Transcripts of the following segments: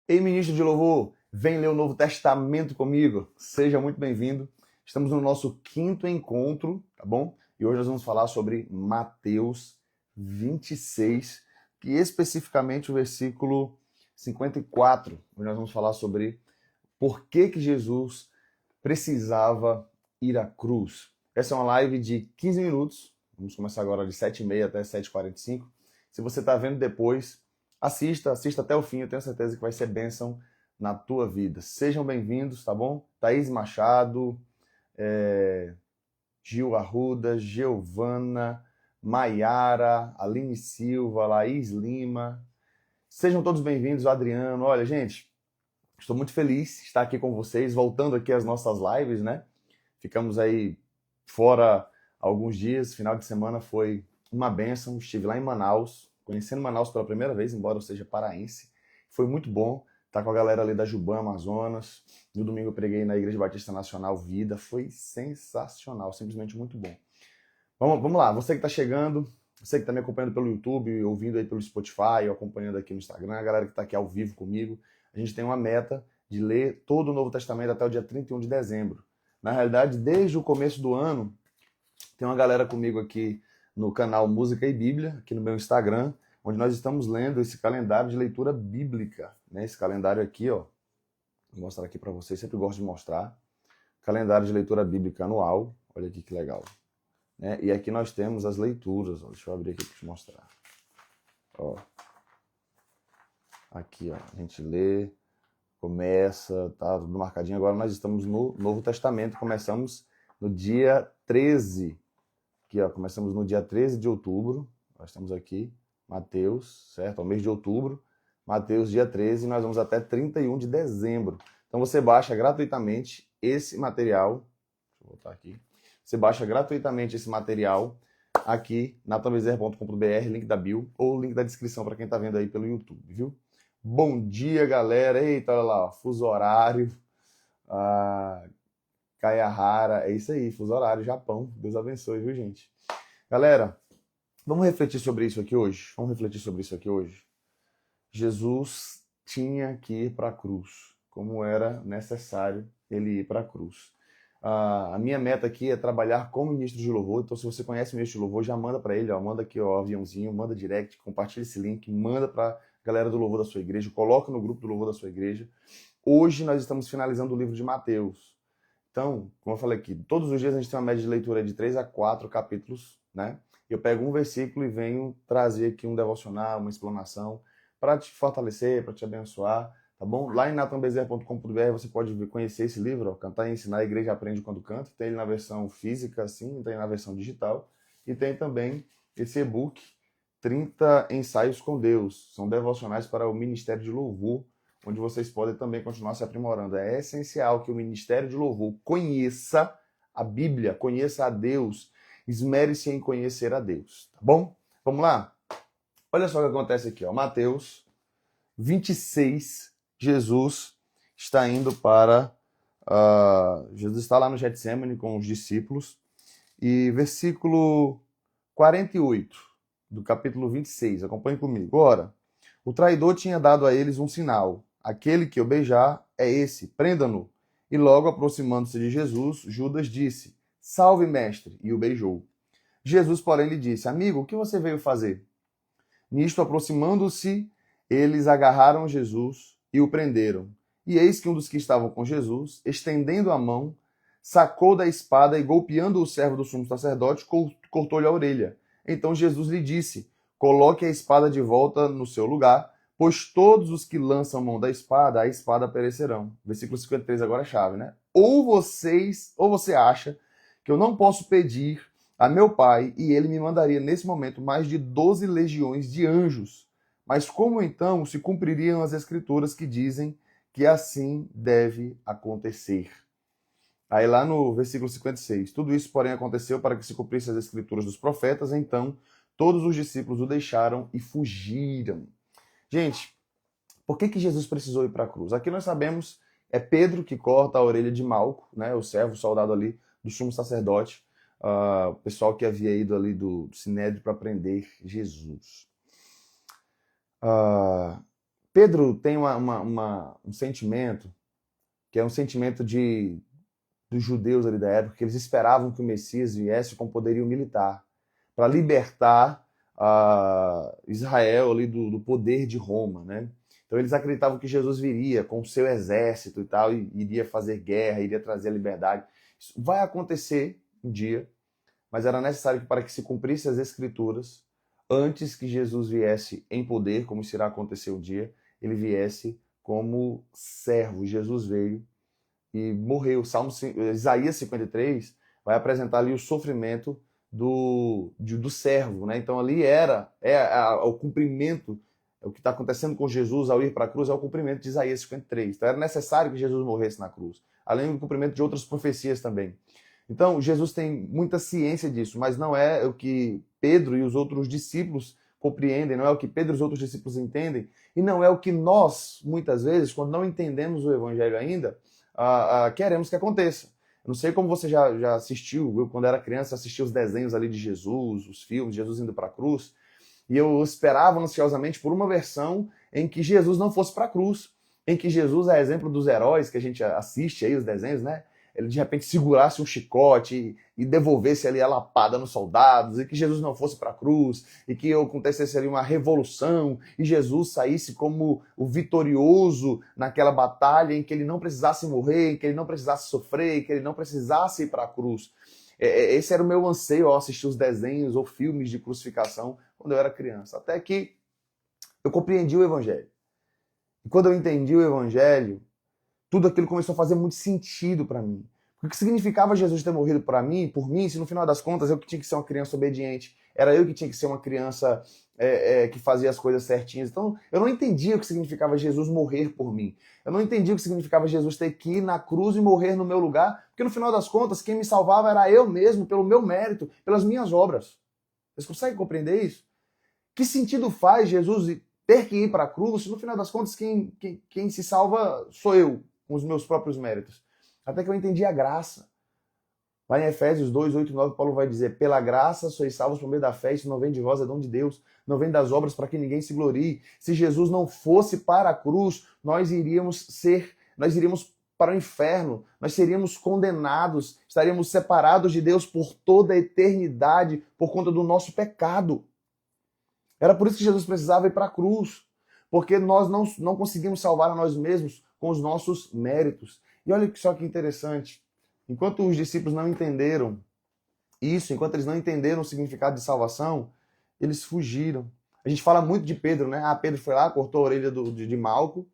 Ei, ministro de louvor, vem ler o Novo Testamento comigo. Seja muito bem-vindo. Estamos no nosso quinto encontro, tá bom? E hoje nós vamos falar sobre Mateus 26, que especificamente o versículo 54, onde nós vamos falar sobre por que Jesus precisava ir à cruz. Essa é uma live de 15 minutos. Vamos começar agora de 7h30 até 7h45. Se você está vendo depois, assista até o fim. Eu tenho certeza que vai ser bênção na tua vida. Sejam bem-vindos, tá bom? Thaís Machado, Gil Arruda, Giovana, Maiara, Aline Silva, Laís Lima. Sejam todos bem-vindos, Adriano. Olha, gente, estou muito feliz de estar aqui com vocês, voltando aqui às nossas lives, né? Ficamos aí fora alguns dias, final de semana foi uma bênção. Estive lá em Manaus, conhecendo Manaus pela primeira vez, embora eu seja paraense. Foi muito bom estar com a galera ali da Juban, Amazonas. No domingo eu preguei na Igreja Batista Nacional Vida. Foi sensacional, simplesmente muito bom. Vamos lá, você que está chegando, você que está me acompanhando pelo YouTube, ouvindo aí pelo Spotify, ou acompanhando aqui no Instagram, a galera que está aqui ao vivo comigo, a gente tem uma meta de ler todo o Novo Testamento até o dia 31 de dezembro. Na realidade, desde o começo do ano, tem uma galera comigo aqui no canal Música e Bíblia, aqui no meu Instagram, onde nós estamos lendo esse calendário de leitura bíblica, né? Esse calendário aqui, ó, vou mostrar aqui para vocês, sempre gosto de mostrar. Calendário de leitura bíblica anual, olha aqui que legal. Né? E aqui nós temos as leituras, ó. Deixa eu abrir aqui para te mostrar. Ó. Aqui, ó, a gente lê, começa, tá tudo marcadinho. Agora nós estamos no Novo Testamento, começamos no dia 13. Aqui, ó, começamos no dia 13 de outubro, nós estamos aqui, Mateus, certo? O mês de outubro, Mateus dia 13, e nós vamos até 31 de dezembro. Então você baixa gratuitamente esse material, deixa eu voltar aqui, você baixa gratuitamente esse material aqui na tambezer.com.br, link da bio, ou link da descrição para quem está vendo aí pelo YouTube, viu? Bom dia, galera. Eita, olha lá, ó, fuso horário. Kayahara, é isso aí, fuso horário, Japão. Deus abençoe, viu, gente? Galera, vamos refletir sobre isso aqui hoje? Vamos refletir sobre isso aqui hoje? Jesus tinha que ir para a cruz, como era necessário ele ir para a cruz. A minha meta aqui é trabalhar como ministro de louvor, então se você conhece o ministro de louvor, já manda para ele, ó, manda aqui o aviãozinho, manda direct, compartilha esse link, manda para a galera do louvor da sua igreja, coloca no grupo do louvor da sua igreja. Hoje nós estamos finalizando o livro de Mateus. Então, como eu falei aqui, todos os dias a gente tem uma média de leitura de 3 a 4 capítulos, né? Eu pego um versículo e venho trazer aqui um devocional, uma explanação, para te fortalecer, para te abençoar, tá bom? Lá em natanbezer.com.br você pode conhecer esse livro, ó, Cantar e Ensinar, a Igreja Aprende Quando Canta. Tem ele na versão física, assim, tem na versão digital. E tem também esse e-book, 30 Ensaios com Deus. São devocionais para o Ministério de Louvor, onde vocês podem também continuar se aprimorando. É essencial que o Ministério de Louvor conheça a Bíblia, conheça a Deus, esmere-se em conhecer a Deus, tá bom? Vamos lá? Olha só o que acontece aqui, ó. Mateus 26, Jesus está indo para... Jesus está lá no Getsêmani com os discípulos, e versículo 48 do capítulo 26, acompanhe comigo. Ora, o traidor tinha dado a eles um sinal. Aquele que eu beijar é esse, prenda-no. E logo aproximando-se de Jesus, Judas disse, salve, mestre, e o beijou. Jesus, porém, lhe disse, amigo, o que você veio fazer? Nisto, aproximando-se, eles agarraram Jesus e o prenderam. E eis que um dos que estavam com Jesus, estendendo a mão, sacou da espada e, golpeando o servo do sumo sacerdote, cortou-lhe a orelha. Então Jesus lhe disse, coloque a espada de volta no seu lugar, pois todos os que lançam mão da espada, a espada perecerão. Versículo 53 agora é chave, né? Ou você acha que eu não posso pedir a meu pai e ele me mandaria nesse momento mais de 12 legiões de anjos. Mas como então se cumpririam as escrituras que dizem que assim deve acontecer? Aí lá no versículo 56, tudo isso, porém, aconteceu para que se cumprissem as escrituras dos profetas, então todos os discípulos o deixaram e fugiram. Gente, por que Jesus precisou ir para a cruz? Aqui nós sabemos, é Pedro que corta a orelha de Malco, né, o servo, o soldado ali do sumo sacerdote, o pessoal que havia ido ali do Sinédrio para prender Jesus. Pedro tem um sentimento, que é um sentimento dos judeus ali da época, que eles esperavam que o Messias viesse com poderio militar, para libertar Israel ali do poder de Roma, né? Então eles acreditavam que Jesus viria com o seu exército e tal, e iria fazer guerra, iria trazer a liberdade. Isso vai acontecer um dia, mas era necessário que, para que se cumprisse as Escrituras, antes que Jesus viesse em poder, como isso irá acontecer um dia, ele viesse como servo. Jesus veio e morreu. Isaías 53 vai apresentar ali o sofrimento do servo, né? Então ali o cumprimento, o que está acontecendo com Jesus ao ir para a cruz é o cumprimento de Isaías 53. Então era necessário que Jesus morresse na cruz, além do cumprimento de outras profecias também. Então Jesus tem muita ciência disso, mas não é o que Pedro e os outros discípulos compreendem, não é o que Pedro e os outros discípulos entendem, e não é o que nós, muitas vezes, quando não entendemos o evangelho ainda, queremos que aconteça. Eu não sei como você já assistiu, eu quando era criança assistia os desenhos ali de Jesus, os filmes, Jesus indo para a cruz, e eu esperava ansiosamente por uma versão em que Jesus não fosse para a cruz, em que Jesus é exemplo dos heróis que a gente assiste aí, os desenhos, né? Ele de repente segurasse um chicote e devolvesse ali a lapada nos soldados, e que Jesus não fosse para a cruz, e que acontecesse ali uma revolução, e Jesus saísse como o vitorioso naquela batalha, em que ele não precisasse morrer, em que ele não precisasse sofrer, em que ele não precisasse ir para a cruz. Esse era o meu anseio ao assistir os desenhos ou filmes de crucificação quando eu era criança. Até que eu compreendi o Evangelho. E quando eu entendi o Evangelho, tudo aquilo começou a fazer muito sentido para mim. O que significava Jesus ter morrido por mim, se no final das contas eu que tinha que ser uma criança obediente, era eu que tinha que ser uma criança que fazia as coisas certinhas. Então eu não entendia o que significava Jesus morrer por mim. Eu não entendia o que significava Jesus ter que ir na cruz e morrer no meu lugar, porque no final das contas quem me salvava era eu mesmo, pelo meu mérito, pelas minhas obras. Vocês conseguem compreender isso? Que sentido faz Jesus ter que ir para a cruz se no final das contas quem se salva sou eu, com os meus próprios méritos? Até que eu entendi a graça. Lá em Efésios 2, 8 e 9, Paulo vai dizer: pela graça sois salvos por meio da fé, isso não vem de vós, é dom de Deus, não vem das obras para que ninguém se glorie. Se Jesus não fosse para a cruz, nós iríamos para o inferno, nós seríamos condenados, estaríamos separados de Deus por toda a eternidade por conta do nosso pecado. Era por isso que Jesus precisava ir para a cruz, porque nós não conseguimos salvar a nós mesmos com os nossos méritos. E olha só que interessante, enquanto os discípulos não entenderam isso, enquanto eles não entenderam o significado de salvação, eles fugiram. A gente fala muito de Pedro, né? Pedro foi lá, cortou a orelha de Malco,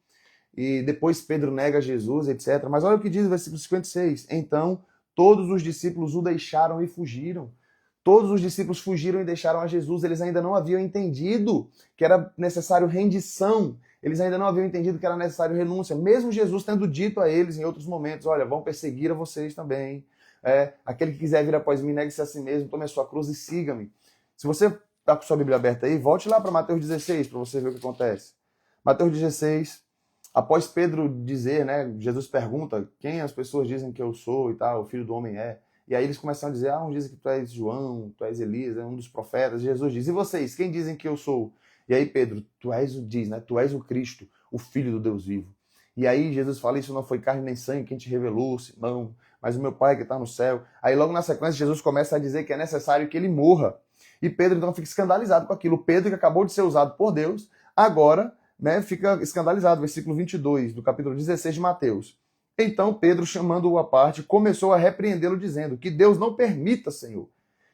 e depois Pedro nega Jesus, etc. Mas olha o que diz o versículo 56. Então, todos os discípulos o deixaram e fugiram. Todos os discípulos fugiram e deixaram a Jesus. Eles ainda não haviam entendido que era necessário rendição. Eles ainda não haviam entendido que era necessário renúncia. Mesmo Jesus tendo dito a eles em outros momentos: olha, vão perseguir a vocês também. Aquele que quiser vir após mim, negue-se a si mesmo, tome a sua cruz e siga-me. Se você está com sua Bíblia aberta aí, volte lá para Mateus 16 para você ver o que acontece. Mateus 16, após Pedro dizer, né, Jesus pergunta quem as pessoas dizem que eu sou e tal, o Filho do Homem é. E aí eles começam a dizer: uns dizem que tu és João, tu és Elias, um dos profetas. Jesus diz: e vocês, quem dizem que eu sou? E aí Pedro: tu és o Cristo, o Filho do Deus vivo. E aí Jesus fala: isso não foi carne nem sangue quem te revelou, Simão, mas o meu Pai que está no céu. Aí logo na sequência Jesus começa a dizer que é necessário que ele morra. E Pedro então fica escandalizado com aquilo. Pedro, que acabou de ser usado por Deus, agora, né, fica escandalizado. Versículo 22 do capítulo 16 de Mateus. Então Pedro, chamando-o à parte, começou a repreendê-lo, dizendo: que Deus não permita, Senhor.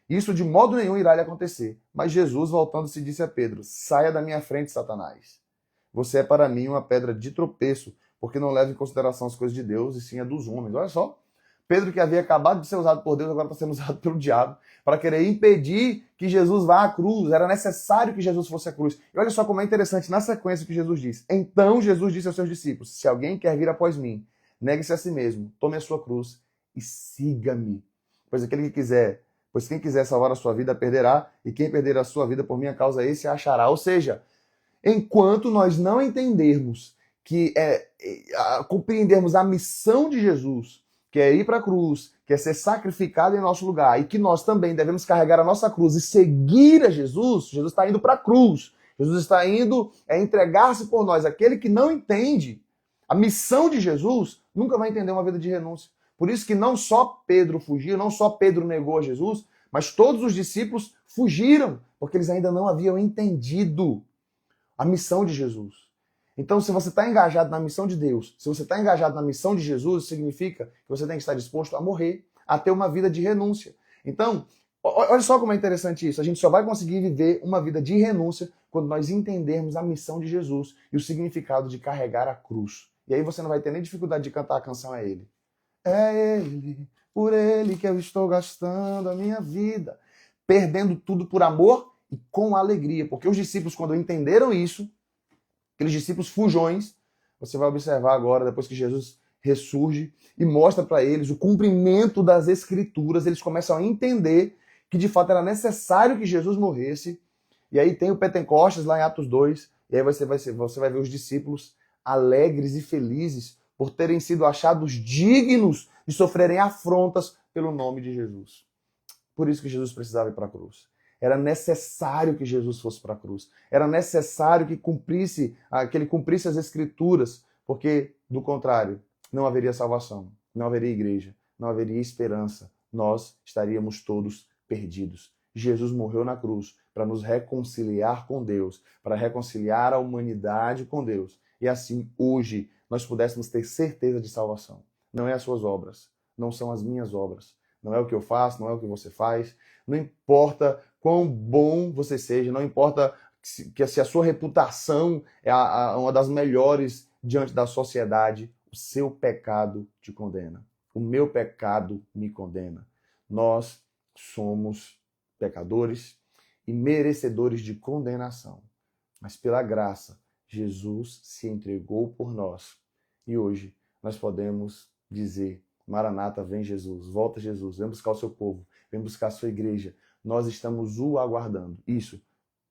Isso de modo nenhum irá lhe acontecer. Mas Jesus, voltando-se, disse a Pedro: saia da minha frente, Satanás. Você é para mim uma pedra de tropeço, porque não leva em consideração as coisas de Deus, e sim a dos homens. Olha só. Pedro, que havia acabado de ser usado por Deus, agora está sendo usado pelo diabo, para querer impedir que Jesus vá à cruz. Era necessário que Jesus fosse à cruz. E olha só como é interessante, na sequência, o que Jesus diz. Então Jesus disse aos seus discípulos: se alguém quer vir após mim, negue-se a si mesmo, tome a sua cruz e siga-me. Pois quem quiser salvar a sua vida, perderá, e quem perder a sua vida por minha causa, esse a achará. Ou seja, enquanto nós não entendermos compreendermos a missão de Jesus, que é ir para a cruz, que é ser sacrificado em nosso lugar, e que nós também devemos carregar a nossa cruz e seguir a Jesus. Jesus está indo para a cruz. Jesus está indo entregar-se por nós. Aquele que não entende a missão de Jesus nunca vai entender uma vida de renúncia. Por isso que não só Pedro fugiu, não só Pedro negou a Jesus, mas todos os discípulos fugiram, porque eles ainda não haviam entendido a missão de Jesus. Então, se você está engajado na missão de Deus, se você está engajado na missão de Jesus, significa que você tem que estar disposto a morrer, a ter uma vida de renúncia. Então, olha só como é interessante isso. A gente só vai conseguir viver uma vida de renúncia quando nós entendermos a missão de Jesus e o significado de carregar a cruz. E aí você não vai ter nem dificuldade de cantar a canção a Ele. É Ele, por Ele que eu estou gastando a minha vida, perdendo tudo por amor e com alegria. Porque os discípulos, quando entenderam isso, aqueles discípulos fujões, você vai observar agora, depois que Jesus ressurge e mostra para eles o cumprimento das Escrituras, eles começam a entender que de fato era necessário que Jesus morresse. E aí tem o Pentecostes lá em Atos 2, e aí você vai ver os discípulos alegres e felizes por terem sido achados dignos de sofrerem afrontas pelo nome de Jesus. Por isso que Jesus precisava ir para a cruz. Era necessário que Jesus fosse para a cruz. Era necessário que ele cumprisse as Escrituras, porque, do contrário, não haveria salvação, não haveria igreja, não haveria esperança. Nós estaríamos todos perdidos. Jesus morreu na cruz para nos reconciliar com Deus, para reconciliar a humanidade com Deus. E assim, hoje, nós pudéssemos ter certeza de salvação. Não é as suas obras, não são as minhas obras. Não é o que eu faço, não é o que você faz. Não importa quão bom você seja, não importa se a sua reputação é uma das melhores diante da sociedade, o seu pecado te condena. O meu pecado me condena. Nós somos pecadores e merecedores de condenação. Mas pela graça, Jesus se entregou por nós. E hoje nós podemos dizer: Maranata, vem Jesus, volta Jesus, vem buscar o seu povo, vem buscar a sua igreja. Nós estamos o aguardando. Isso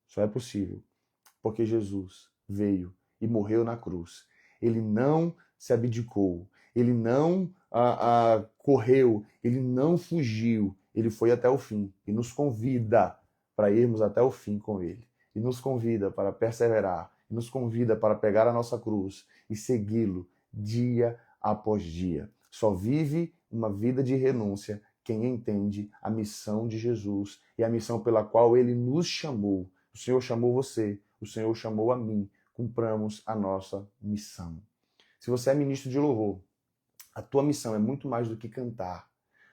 só é possível porque Jesus veio e morreu na cruz. Ele não se abdicou, ele não correu, ele não fugiu, ele foi até o fim e nos convida para irmos até o fim com ele. E nos convida para perseverar, e nos convida para pegar a nossa cruz e segui-lo dia após dia. Só vive uma vida de renúncia quem entende a missão de Jesus e a missão pela qual ele nos chamou. O Senhor chamou você, o Senhor chamou a mim. Cumpramos a nossa missão. Se você é ministro de louvor, a tua missão é muito mais do que cantar.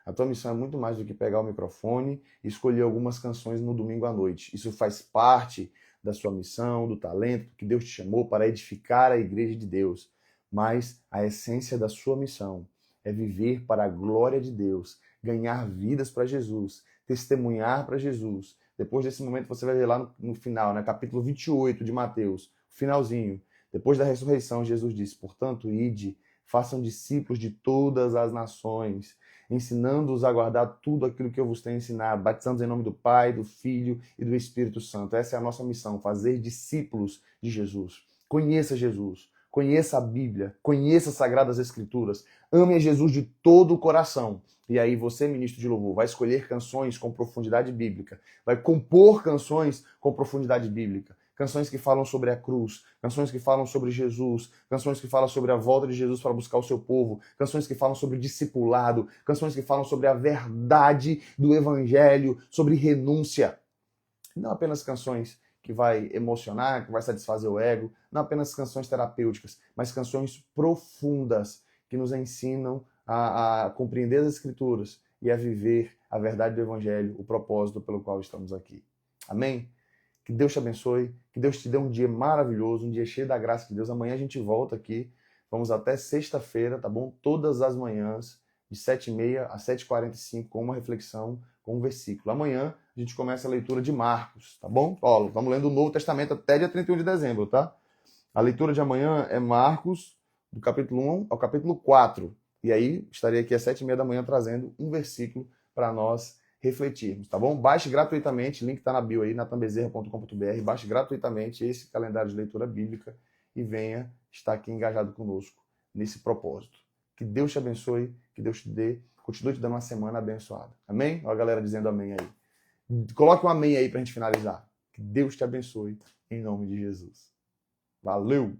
A tua missão é muito mais do que pegar o microfone e escolher algumas canções no domingo à noite. Isso faz parte da sua missão, do talento que Deus te chamou para edificar a igreja de Deus. Mas a essência da sua missão é viver para a glória de Deus, ganhar vidas para Jesus, testemunhar para Jesus. Depois desse momento você vai ver lá no final, capítulo 28 de Mateus, finalzinho. Depois da ressurreição, Jesus disse: portanto, ide, façam discípulos de todas as nações, ensinando-os a guardar tudo aquilo que eu vos tenho ensinado, batizando-os em nome do Pai, do Filho e do Espírito Santo. Essa é a nossa missão, fazer discípulos de Jesus. Conheça Jesus, conheça a Bíblia, conheça as Sagradas Escrituras, ame a Jesus de todo o coração. E aí você, ministro de louvor, vai escolher canções com profundidade bíblica, vai compor canções com profundidade bíblica. Canções que falam sobre a cruz, canções que falam sobre Jesus, canções que falam sobre a volta de Jesus para buscar o seu povo, canções que falam sobre discipulado, canções que falam sobre a verdade do evangelho, sobre renúncia. Não apenas canções que vai emocionar, que vai satisfazer o ego, não apenas canções terapêuticas, mas canções profundas que nos ensinam a compreender as Escrituras e a viver a verdade do evangelho, o propósito pelo qual estamos aqui. Amém? Que Deus te abençoe, que Deus te dê um dia maravilhoso, um dia cheio da graça de Deus. Amanhã a gente volta aqui, vamos até sexta-feira, tá bom? Todas as manhãs, de 7h30 a 7h45, com uma reflexão, com um versículo. Amanhã a gente começa a leitura de Marcos, tá bom? Ó, vamos lendo o Novo Testamento até dia 31 de dezembro, tá? A leitura de amanhã é Marcos, do capítulo 1 ao capítulo 4. E aí, estarei aqui às 7h30 da manhã trazendo um versículo para nós refletirmos, tá bom? Baixe gratuitamente, link está na bio aí, natanbezerra.com.br, baixe gratuitamente esse calendário de leitura bíblica e venha estar aqui engajado conosco nesse propósito. Que Deus te abençoe, que Deus te dê, continue te dando uma semana abençoada. Amém? Olha a galera dizendo amém aí. Coloque um amém aí para a gente finalizar. Que Deus te abençoe em nome de Jesus. Valeu!